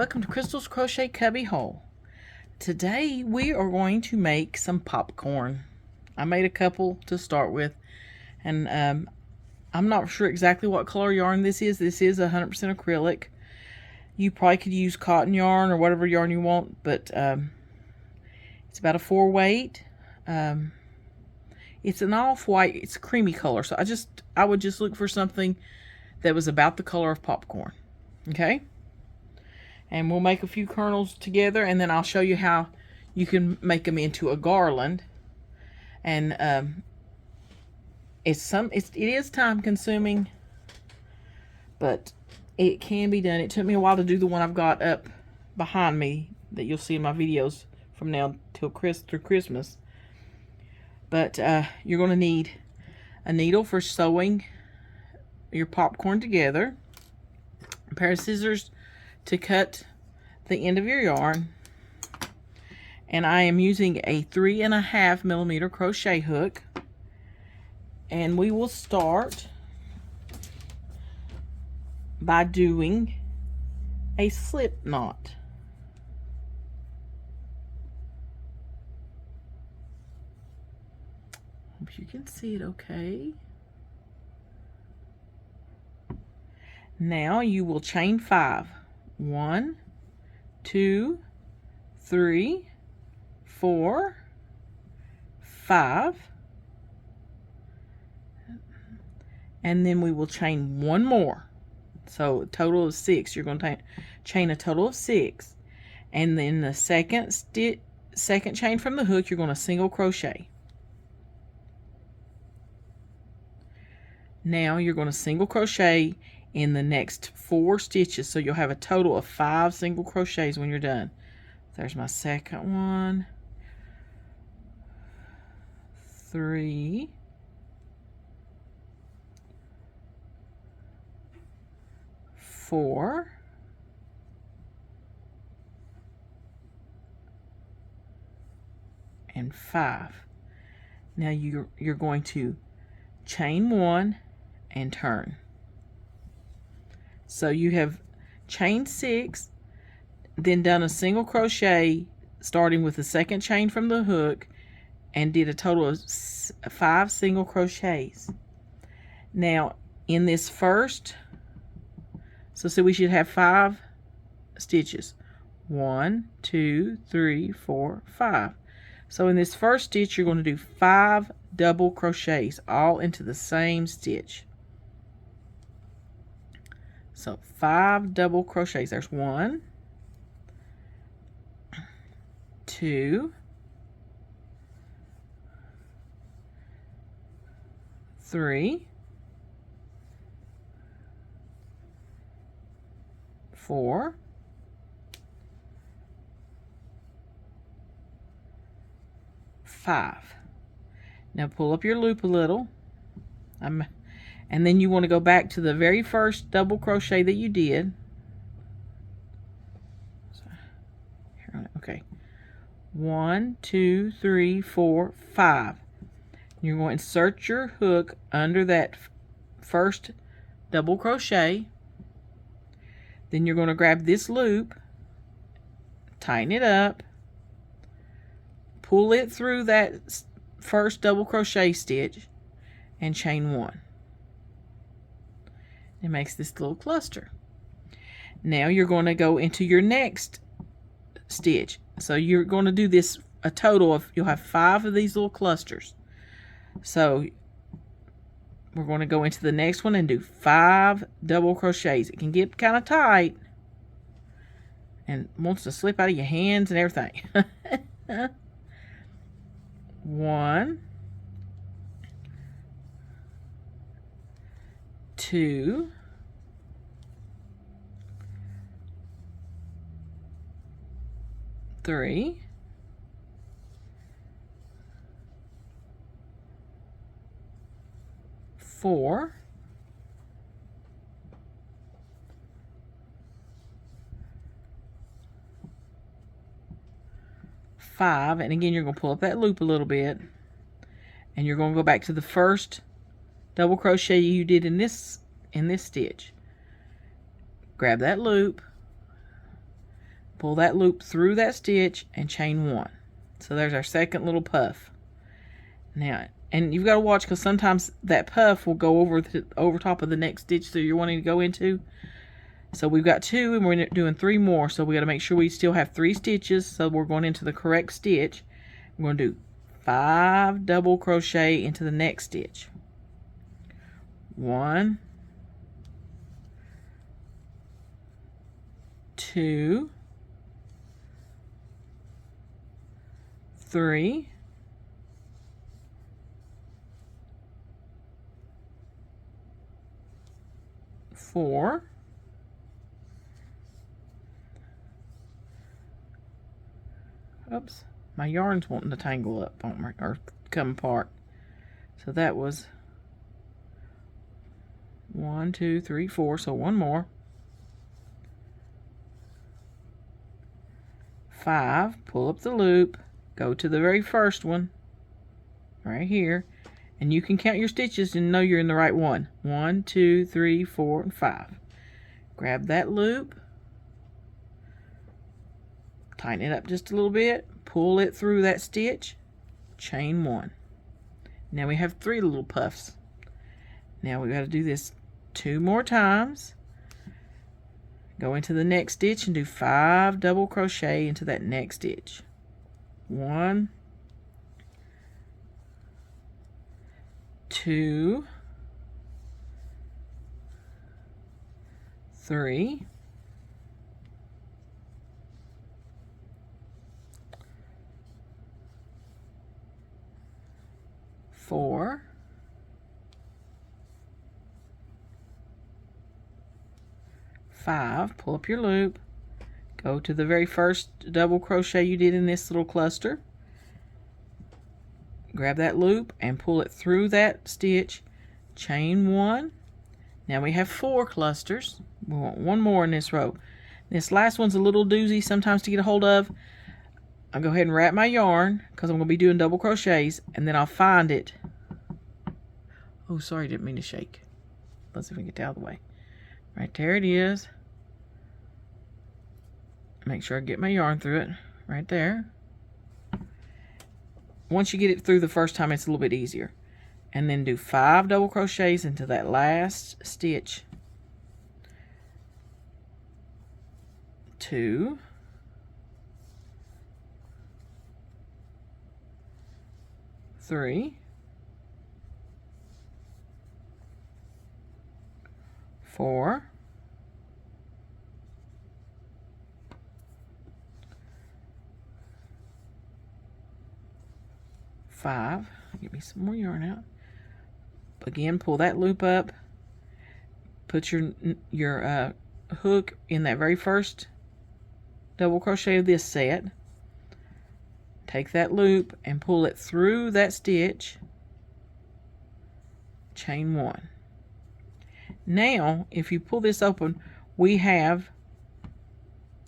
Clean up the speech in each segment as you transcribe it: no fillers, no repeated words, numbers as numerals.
welcome to Crystal's Crochet Cubby Hole. Today we are going to make some popcorn. I made a couple to start with, and I'm not sure exactly what color yarn this is. This is 100% acrylic. You probably could use cotton yarn or whatever yarn you want, but it's about a 4 weight. It's an off-white, it's a creamy color, so I would just look for something that was about the color of popcorn. Okay? And we'll make a few kernels together, and then I'll show you how you can make them into a garland. And it is time consuming, but it can be done. It took me a while to do the one I've got up behind me that you'll see in my videos from now till through Christmas. But you're going to need a needle for sewing your popcorn together, a pair of scissors to cut the end of your yarn, and I am using a 3.5 millimeter crochet hook, and we will start by doing a slip knot. Hope you can see it okay. Now you will chain 5. 1, 2, 3, 4, 5, and then we will chain one more. So a total of 6. You're going to chain a total of 6, and then the second chain from the hook, you're going to single crochet. Now you're going to single crochet in the next 4 stitches, so you'll have a total of 5 single crochets when you're done. There's my second one, 3, 4, and 5. Now you're going to chain 1 and turn. So you have chained 6, then done a single crochet starting with the second chain from the hook, and did a total of 5 single crochets. Now in this first, so we should have 5 stitches. 1, 2, 3, 4, 5. So in this first stitch, you're going to do 5 double crochets all into the same stitch. So 5 double crochets. There's 1, 2, 3, 4, 5. Now pull up your loop a little. And then you want to go back to the very first double crochet that you did. Okay. 1, 2, 3, 4, 5. You're going to insert your hook under that first double crochet. Then you're going to grab this loop, tighten it up, pull it through that first double crochet stitch, and chain 1. It makes this little cluster. Now you're going to go into your next stitch. So you're going to do this a total of, you'll have 5 of these little clusters. So we're going to go into the next one and do 5 double crochets. It can get kind of tight and wants to slip out of your hands and everything. 1, 2, 3, 4, 5, and again you're going to pull up that loop a little bit, and you're going to go back to the first double crochet you did in this stitch. Grab that loop, pull that loop through that stitch and chain 1. So there's our second little puff. Now, and you've got to watch, because sometimes that puff will go over top of the next stitch that you're wanting to go into. So we've got 2 and we're doing 3 more, so we got to make sure we still have 3 stitches, so we're going into the correct stitch. We're going to do 5 double crochet into the next stitch. 1, 2, 3, 4, 5, my yarn's wanting to tangle up on me, or come apart. So that was 1, 2, 3, 4, so 1 more. 5, pull up the loop, go to the very first one, right here, and you can count your stitches and know you're in the right one. 1, 2, 3, 4, and 5. Grab that loop, tighten it up just a little bit, pull it through that stitch, chain 1. Now we have 3 little puffs. Now we got to do this 2 more times. Go into the next stitch and do 5 double crochet into that next stitch. 1, 2, 3, 4, 5, pull up your loop, go to the very first double crochet you did in this little cluster, grab that loop and pull it through that stitch, chain 1. Now we have 4 clusters. We want 1 more in this row. This last one's a little doozy sometimes to get a hold of. I'll go ahead and wrap my yarn, because I'm going to be doing double crochets, and then I'll find it. Oh, sorry, didn't mean to shake. Let's see if we can get it out of the way. Right there it is. Make sure I get my yarn through it. Right there. Once you get it through the first time, it's a little bit easier. And then do 5 double crochets into that last stitch. 2, 3, 4, 5. Get me some more yarn out. Again, pull that loop up. Put your hook in that very first double crochet of this set. Take that loop and pull it through that stitch. Chain 1. Now, if you pull this open, we have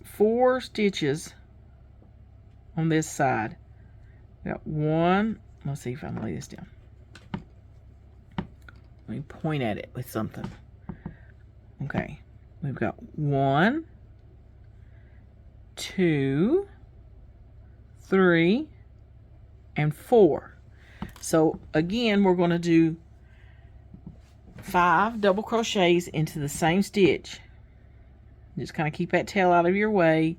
4 stitches on this side. We got 1. Let's see if I can lay this down. Let me point at it with something. Okay, we've got 1, 2, 3, and 4. So again, we're going to do 5 double crochets into the same stitch. Just kind of keep that tail out of your way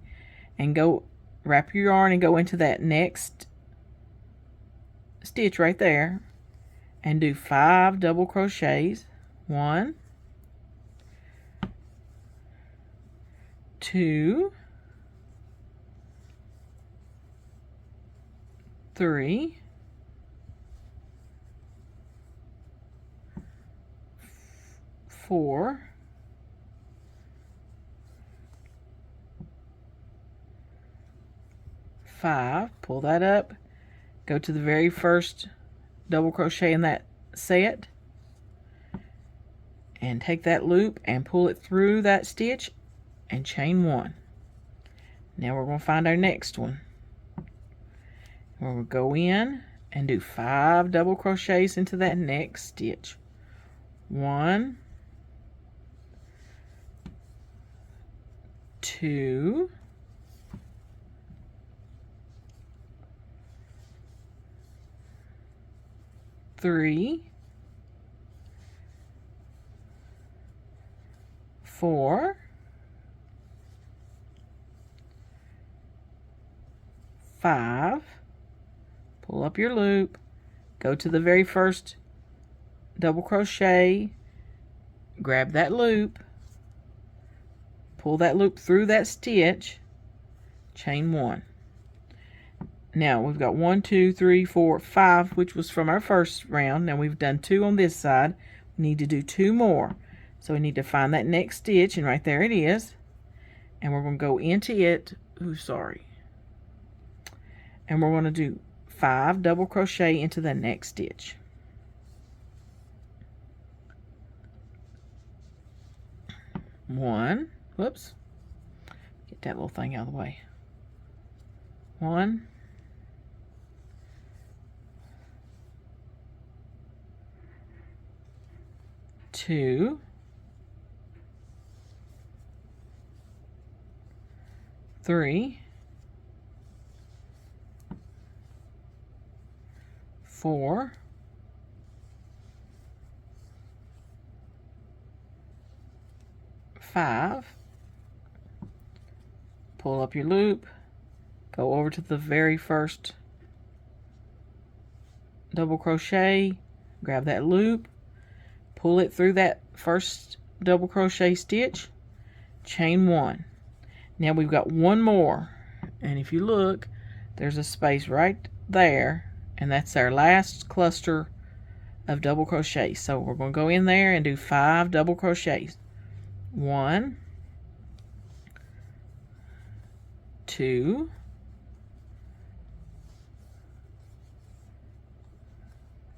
and go wrap your yarn and go into that next stitch right there and do 5 double crochets. 1, 2, 3, 4, 5. Pull that up, go to the very first double crochet in that set and take that loop and pull it through that stitch and chain 1. Now we're going to find our next one. We'll go in and do 5 double crochets into that next stitch. 1, 2, 3, 4, 5, pull up your loop, go to the very first double crochet, grab that loop, pull that loop through that stitch, chain 1. Now we've got 1, 2, 3, 4, 5, which was from our first round. Now we've done 2 on this side. We need to do 2 more. So we need to find that next stitch, and right there it is. And we're going to go into it. Ooh, sorry. And we're going to do 5 double crochet into the next stitch. One. Whoops. Get that little thing out of the way. 1, 2, 3, 4, 5, pull up your loop, go over to the very first double crochet, grab that loop, pull it through that first double crochet stitch, chain 1. Now we've got 1 more, and if you look, there's a space right there, and that's our last cluster of double crochets. So we're going to go in there and do 5 double crochets. 1, 2,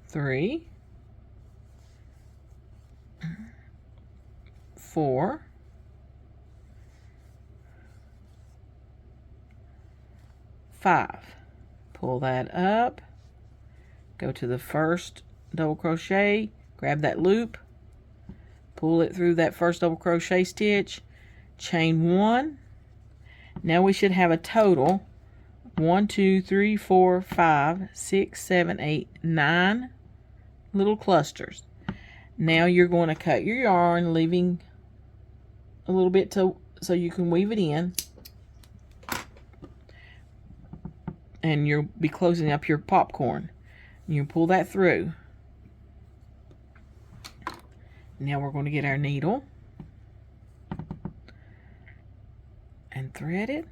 3, 4, 5. Pull that up, go to the first double crochet, grab that loop, pull it through that first double crochet stitch, chain 1. Now we should have a total 1, 2, 3, 4, 5, 6, 7, 8, 9 little clusters. Now you're going to cut your yarn, leaving a little bit so you can weave it in. And you'll be closing up your popcorn. You pull that through. Now we're going to get our needle and thread it.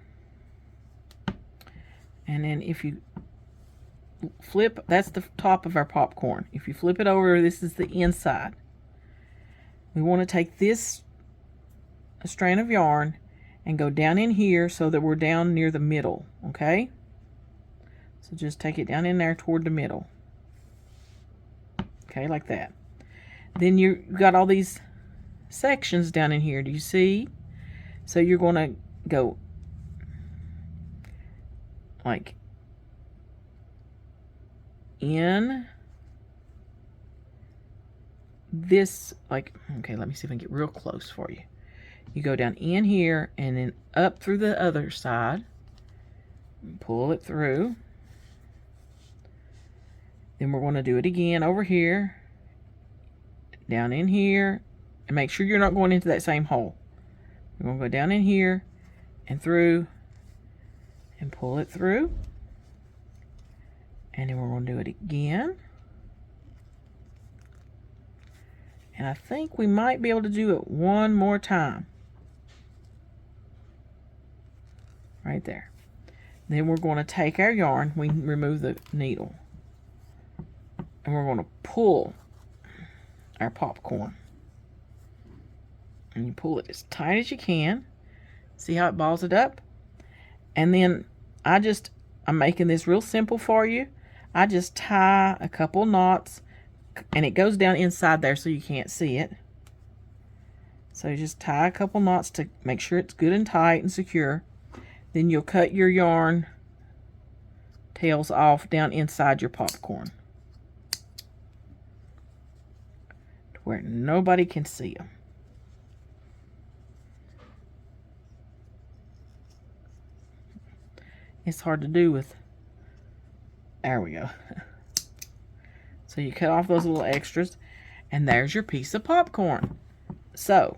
And then if you flip, that's the top of our popcorn. If you flip it over, this is the inside. We want to take this strand of yarn and go down in here so that we're down near the middle, okay? So just take it down in there toward the middle. Okay, like that. Then you've got all these sections down in here. Do you see? So you're going to go like in this, like, okay, let me see if I can get real close for you. You go down in here and then up through the other side. Pull it through. Then we're going to do it again over here, down in here, and make sure you're not going into that same hole. We're going to go down in here and through and pull it through. And then we're going to do it again. And I think we might be able to do it one more time. Right there. Then we're going to take our yarn, we remove the needle, and we're going to pull our popcorn. And you pull it as tight as you can. See how it balls it up? And then I'm making this real simple for you. I just tie a couple knots, and it goes down inside there so you can't see it. So you just tie a couple knots to make sure it's good and tight and secure. Then you'll cut your yarn tails off down inside your popcorn to where nobody can see them. It's hard to do with, there we go. It's So you cut off those little extras, and there's your piece of popcorn. So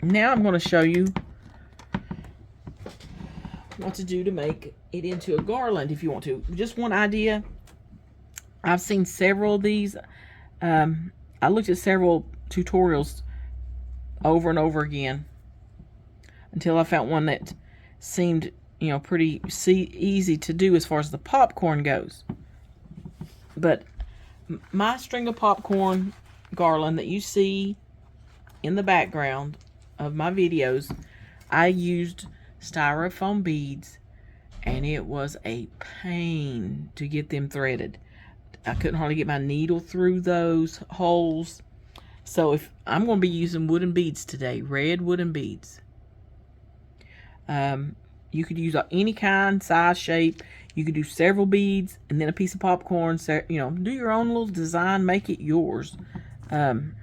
now I'm going to show you what to do to make it into a garland if you want to. Just one idea. I've seen several of these. I looked at several tutorials over and over again until I found one that seemed, pretty easy to do as far as the popcorn goes. But my string of popcorn garland that you see in the background of my videos, I used styrofoam beads, and it was a pain to get them threaded. I couldn't hardly get my needle through those holes. So if I'm going to be using wooden beads today, red wooden beads. You could use any kind, size, shape. You could do several beads and then a piece of popcorn. Do your own little design, make it yours. I'm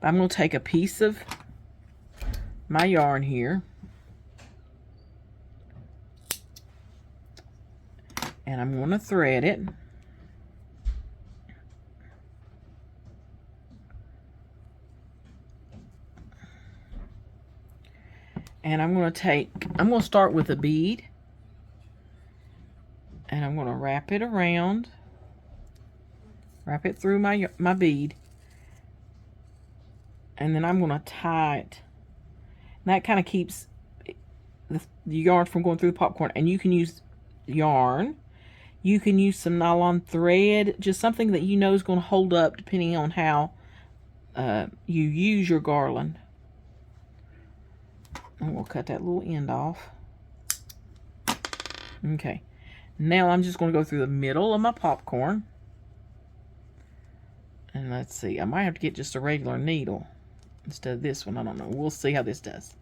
going to take a piece of my yarn here, and I'm going to thread it. And I'm going to start with a bead, and I'm going to wrap it around, wrap it through my bead, and then I'm going to tie it. And that kind of keeps the yarn from going through the popcorn. And you can use yarn, you can use some nylon thread, just something that you know is going to hold up depending on how you use your garland. And we'll cut that little end off. Okay, now I'm just going to go through the middle of my popcorn. And let's see, I might have to get just a regular needle instead of this one. I don't know. We'll see how this does.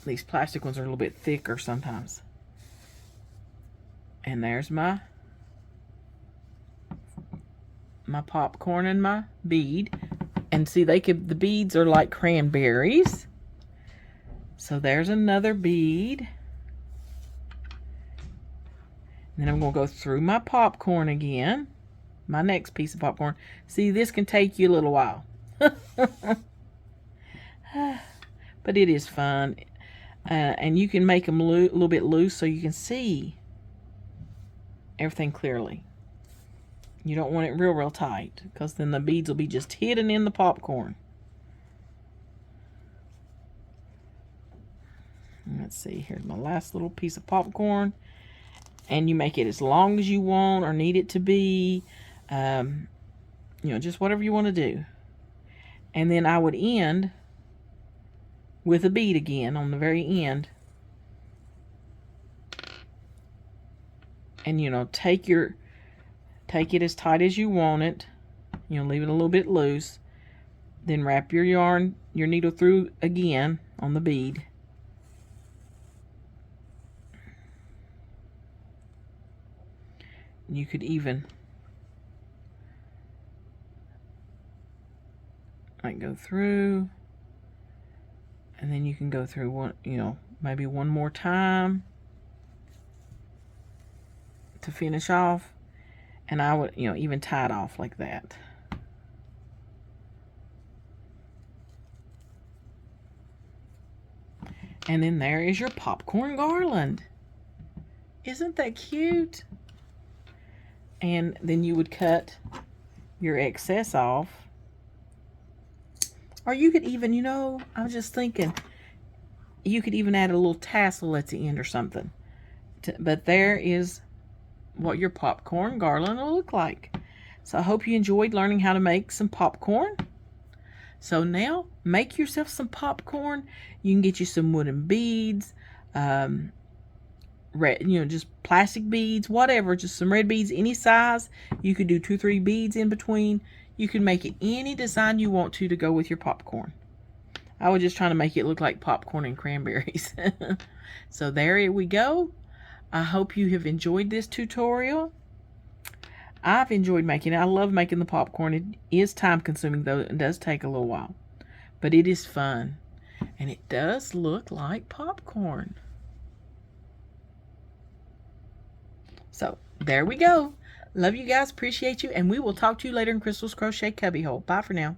These plastic ones are a little bit thicker sometimes. And there's my popcorn and my bead. And see, the beads are like cranberries. So there's another bead. And then I'm going to go through my popcorn again. My next piece of popcorn. See, this can take you a little while. But it is fun. And you can make them a little bit loose so you can see everything clearly. You don't want it real tight, because then the beads will be just hidden in the popcorn. Let's see, here's my last little piece of popcorn. And you make it as long as you want or need it to be. Just whatever you want to do. And then I would end with a bead again on the very end. And take it as tight as you want it. Leave it a little bit loose. Then wrap your needle through again on the bead. You could even go through, and then you can go through one, maybe one more time to finish off. And I would, even tie it off like that. And then there is your popcorn garland. Isn't that cute? And then you would cut your excess off. Or you could even, I was just thinking, you could even add a little tassel at the end or something. But there is what your popcorn garland will look like. So I hope you enjoyed learning how to make some popcorn. So now make yourself some popcorn. You can get you some wooden beads, just plastic beads, whatever, just some red beads, any size. You could do 2 or 3 beads in between. You can make it any design you want to go with your popcorn. I was just trying to make it look like popcorn and cranberries. So there we go. I hope you have enjoyed this tutorial. I've enjoyed making it. I love making the popcorn. It is time consuming though. It does take a little while. But it is fun. And it does look like popcorn. So there we go. Love you guys. Appreciate you. And we will talk to you later in Crystal's Crochet Cubbyhole. Bye for now.